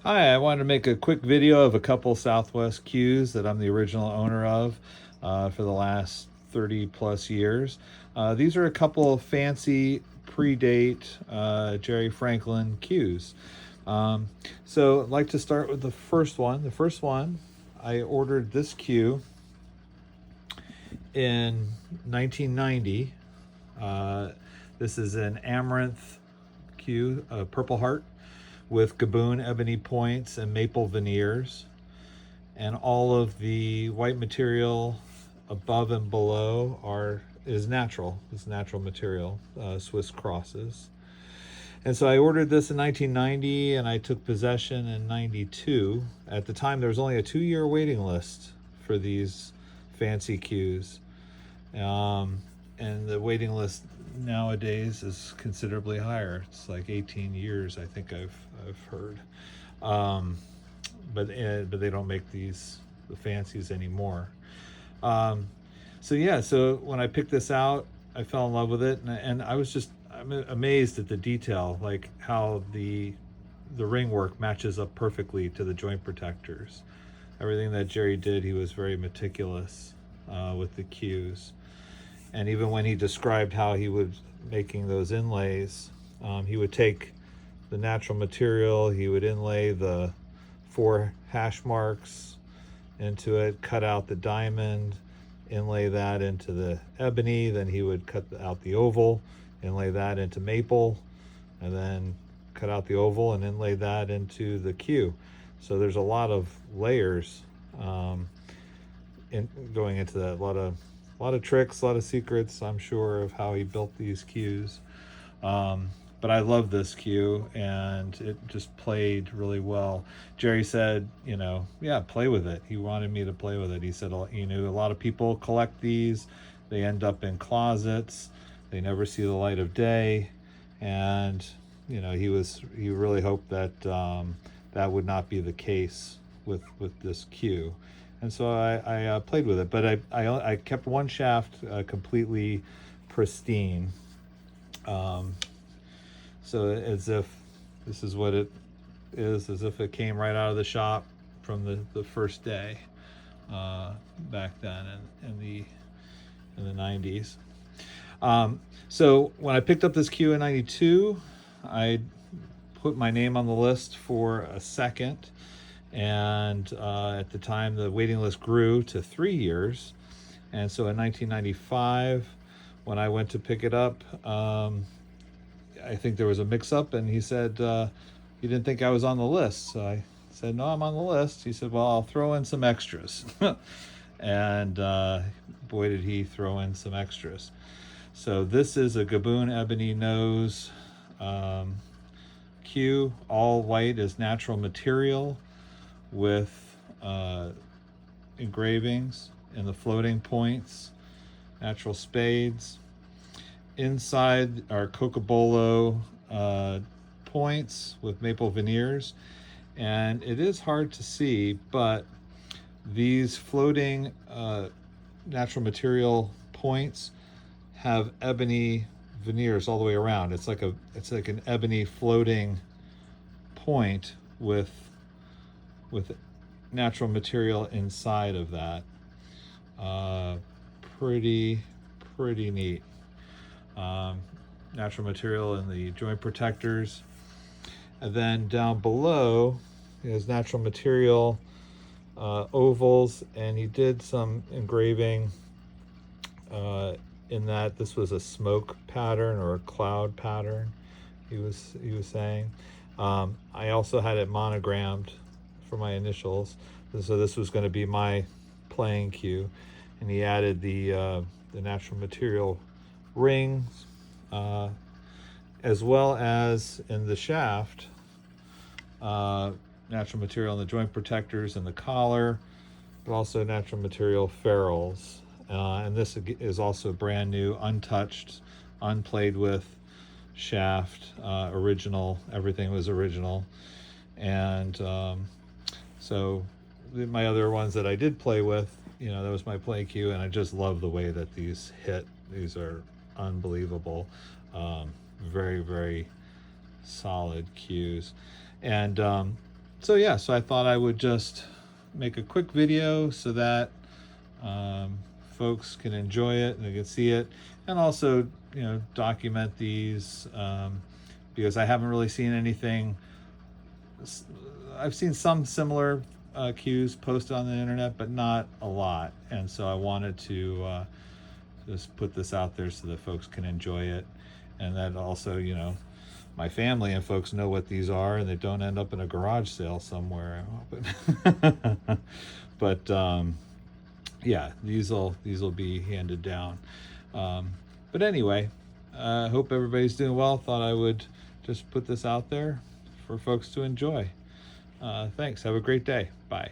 Hi, I wanted to make a quick video of a couple Southwest cues that I'm the original owner of for the last 30 plus years. These are a couple of fancy predate Jerry Franklin cues. Um, so I'd like to start with the first one. The first one, I ordered this cue in 1990. Uh, this is an Amaranth cue, a Purple Heart with gaboon ebony points and maple veneers, and all of the white material above and below is natural. It's natural material, Swiss crosses. And so I ordered this in 1990, and I took possession in 92. At the time, there was only a 2-year waiting list for these fancy cues. Um, and the waiting list nowadays is considerably higher. It's like 18 years, I think I've heard. Um, but they don't make the fancies anymore. Um, so when I picked this out, I fell in love with it, and I'm amazed at the detail, like how the ring work matches up perfectly to the joint protectors. Everything that Jerry did, he was very meticulous with the cues. And even when he described how he was making those inlays, he would take the natural material, he would inlay the 4 hash marks into it, cut out the diamond, inlay that into the ebony, then he would cut out the oval, inlay that into maple, and then cut out the oval and inlay that into the cue. So there's a lot of layers going into that. A lot of tricks, a lot of secrets, I'm sure, of how he built these cues. But I love this cue, and it just played really well. Jerry said, yeah, play with it. He wanted me to play with it. He said, a lot of people collect these. They end up in closets. They never see the light of day. And, he really hoped that that would not be the case with this cue. And so I played with it, but I kept one shaft completely pristine. So as if this is what it is, as if it came right out of the shop from the first day back then in the 90s. So when I picked up this cue in 92, I put my name on the list for a second. And at the time, the waiting list grew to 3 years. And so in 1995, when I went to pick it up, I think there was a mix-up, and he said he didn't think I was on the list. So I said, no, I'm on the list. He said, well, I'll throw in some extras. And boy, did he throw in some extras. So this is a Gaboon Ebony Nose cue. All white is natural material with engravings in the floating points, natural spades. Inside are Cocobolo points with maple veneers. And it is hard to see, but these floating natural material points have ebony veneers all the way around. It's like an ebony floating point with natural material inside of that. Pretty neat. Natural material in the joint protectors, and then down below is natural material ovals, and he did some engraving in that this was a smoke pattern or a cloud pattern, he was saying. I also had it monogrammed for my initials, so this was going to be my playing cue, and he added the natural material rings, as well as in the shaft, natural material in the joint protectors and the collar, but also natural material ferrules. And this is also brand new, untouched, unplayed with shaft, original. Everything was original. And so my other ones that I did play with, that was my play cue, and I just love the way that these hit. These are unbelievable. Very, very solid cues. And So I thought I would just make a quick video so that folks can enjoy it and they can see it, and also, document these, because I haven't really seen anything. I've seen some similar cues posted on the internet, but not a lot, and so I wanted to just put this out there so that folks can enjoy it, and that also, my family and folks know what these are, and they don't end up in a garage sale somewhere. But yeah, these will be handed down. But anyway, I hope everybody's doing well. Thought I would just put this out there for folks to enjoy. Thanks. Have a great day. Bye.